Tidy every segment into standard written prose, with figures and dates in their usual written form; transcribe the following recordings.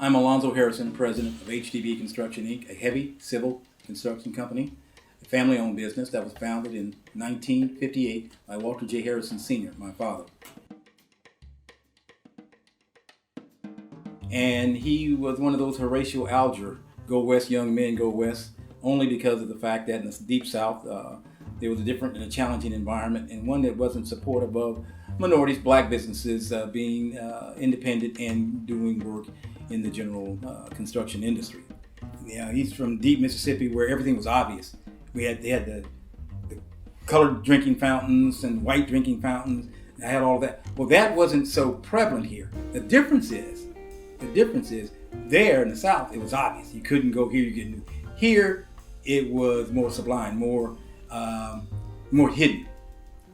I'm Alonzo Harrison, president of HDB Construction, Inc., a heavy civil construction company, a family-owned business that was founded in 1958 by Walter J. Harrison Sr., my father. And he was one of those Horatio Alger, go west, young men, go west, only because of the fact that in the Deep South, there was a different and a challenging environment, and one that wasn't supportive of minorities, black businesses being independent and doing work in the general construction industry. Yeah, he's from deep Mississippi, where everything was obvious. They had the colored drinking fountains and white drinking fountains. I had all that. Well, that wasn't so prevalent here. The difference is there in the South, it was obvious. You couldn't go here. You couldn't. Here, it was more sublime, more hidden.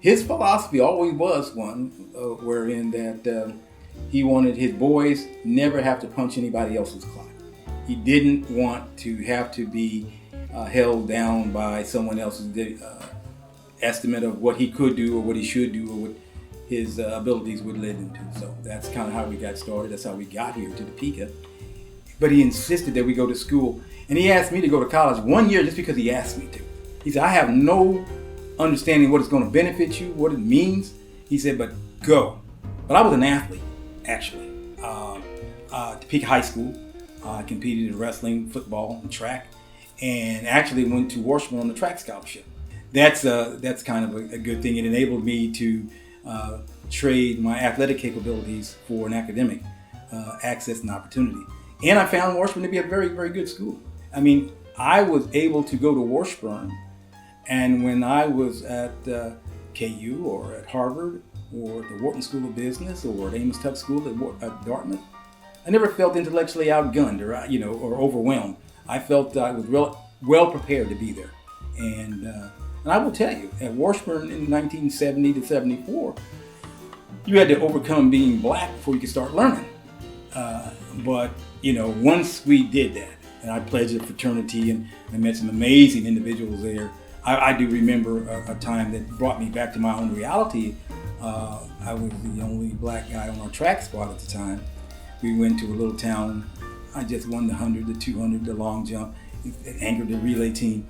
His philosophy always was one wherein that he wanted his boys never have to punch anybody else's clock. He didn't want to have to be held down by someone else's estimate of what he could do or what he should do or what his abilities would lead him to. So that's kind of how we got started. That's how we got here to Topeka. But he insisted that we go to school. And he asked me to go to college 1 year just because he asked me to. He said, I have no understanding what it's going to benefit you, what it means. He said, but go. But I was an athlete, actually. Topeka High School. I competed in wrestling, football, and track, and actually went to Washburn on the track scholarship. That's kind of a good thing. It enabled me to trade my athletic capabilities for an academic access and opportunity. And I found Washburn to be a very, very good school. I mean, I was able to go to Washburn, and when I was at KU or at Harvard or at the Wharton School of Business or at Amos Tuck School at Dartmouth, I never felt intellectually outgunned or overwhelmed. I felt I was well prepared to be there. And I will tell you, at Washburn in 1970 to 74, you had to overcome being black before you could start learning. But once we did that, and I pledged a fraternity, and I met some amazing individuals there. I do remember a time that brought me back to my own reality. I was the only black guy on our track squad at the time. We went to a little town. I just won the 100, the 200, the long jump, anchored the relay team.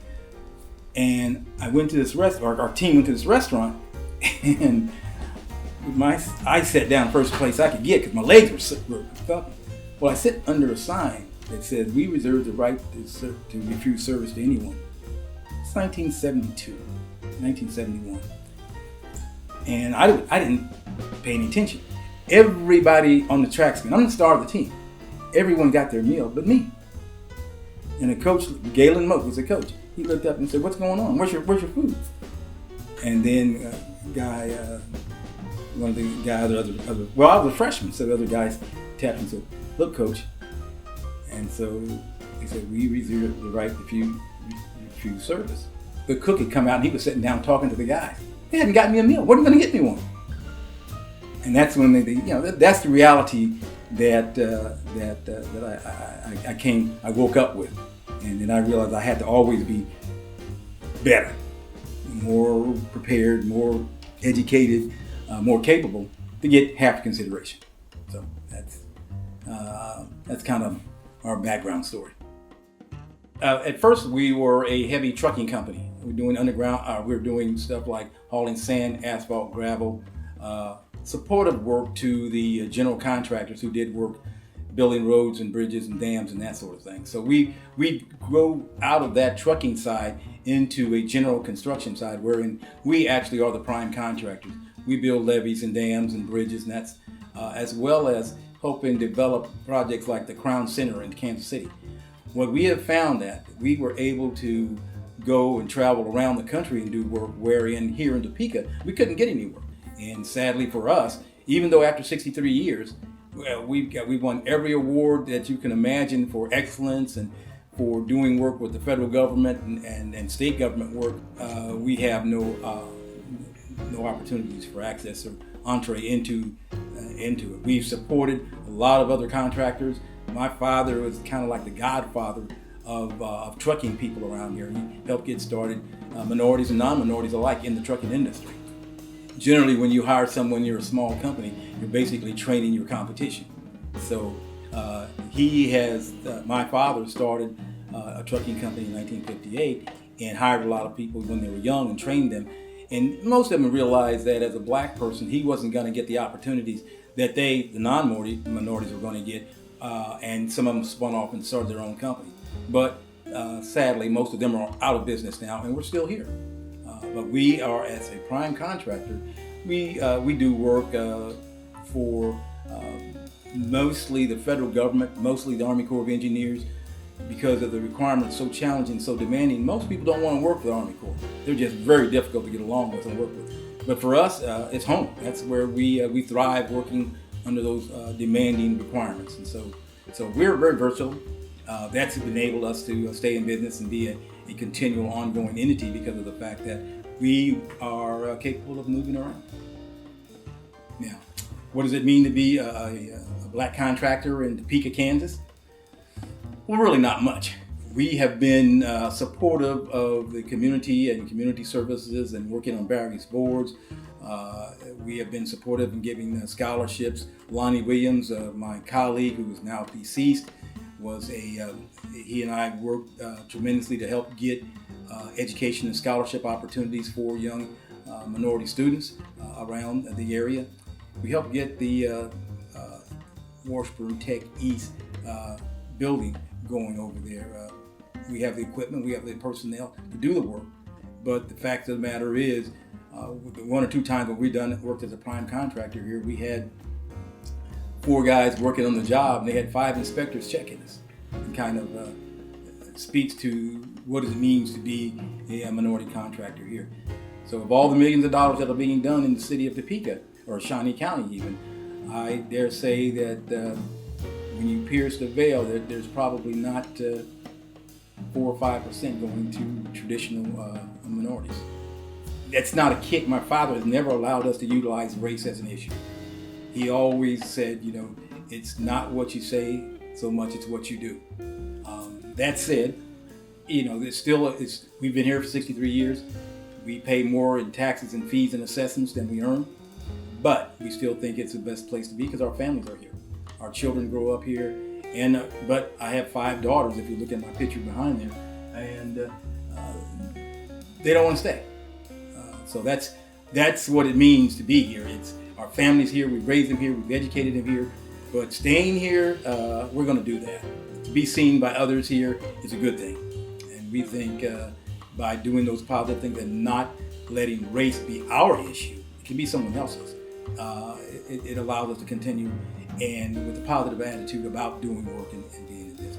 And I went to this restaurant, our team went to this restaurant, and I sat down first place I could get because my legs were thumping. Well, I sit under a sign that says, we reserve the right to refuse service to anyone. It's 1972, 1971. And I didn't pay any attention. Everybody on the track screen, I'm the star of the team. Everyone got their meal but me. And the coach, Galen Moak was the coach. He looked up and said, what's going on? Where's your food? And then one of the guys, well, I was a freshman, so the other guys tapped and said, look, coach. And so he said, we reserve the right to refuse service. The cook had come out and he was sitting down talking to the guys. They hadn't gotten me a meal. What are you going to get me one? And that's when that's the reality that I woke up with. And then I realized I had to always be better, more prepared, more educated, more capable to get half the consideration. So that's kind of our background story. At first, we were a heavy trucking company. We were doing underground. We were doing stuff like hauling sand, asphalt, gravel, supportive work to the general contractors who did work building roads and bridges and dams and that sort of thing. So we grow out of that trucking side into a general construction side, wherein we actually are the prime contractors. We build levees and dams and bridges, and that's as well as helping develop projects like the Crown Center in Kansas City. What we have found that we were able to go and travel around the country and do work, wherein here in Topeka we couldn't get any work. And sadly for us, even though after 63 years, we won every award that you can imagine for excellence and for doing work with the federal government and state government work, we have no opportunities for access or entree into it. We've supported a lot of other contractors. My father was kind of like the godfather of trucking people around here. He helped get started minorities and non-minorities alike in the trucking industry. Generally, when you hire someone, you're a small company, you're basically training your competition. So My father started a trucking company in 1958 and hired a lot of people when they were young and trained them. And most of them realized that as a black person, he wasn't going to get the opportunities that the non-minorities were going to get. And some of them spun off and started their own company. But sadly, most of them are out of business now, and we're still here. But we are, as a prime contractor, we do work for mostly the federal government, mostly the Army Corps of Engineers, because of the requirements so challenging, so demanding. Most people don't want to work for the Army Corps. They're just very difficult to get along with and work with. But for us, it's home. That's where we thrive, working under those demanding requirements. And so we're very versatile. That's enabled us to stay in business and be a continual, ongoing entity because of the fact that we are capable of moving around. Now, what does it mean to be a black contractor in Topeka, Kansas? Well, really not much. We have been supportive of the community and community services and working on various boards. We have been supportive in giving scholarships. Lonnie Williams, my colleague who is now deceased, he and I worked tremendously to help get education and scholarship opportunities for young minority students around the area. We helped get the Washburn Tech East building going over there. We have the equipment, we have the personnel to do the work, but the fact of the matter is, one or two times when we worked as a prime contractor here, we had 4 guys working on the job, and they had 5 inspectors checking us. And kind of speaks to what it means to be a minority contractor here. So of all the millions of dollars that are being done in the city of Topeka, or Shawnee County even, I dare say that when you pierce the veil, there's probably not 4 or 5% going to traditional minorities. That's not a kick. My father has never allowed us to utilize race as an issue. He always said, it's not what you say so much, it's what you do. That said, we've been here for 63 years. We pay more in taxes and fees and assessments than we earn, but we still think it's the best place to be because our families are here. Our children grow up here, but I have 5 daughters, if you look at my picture behind there, and they don't want to stay. So that's what it means to be here. It's our families here, we've raised them here, we've educated them here, but staying here, we're going to do that. To be seen by others here is a good thing. And we think by doing those positive things and not letting race be our issue, it can be someone else's, it allows us to continue and with a positive attitude about doing work and being in business.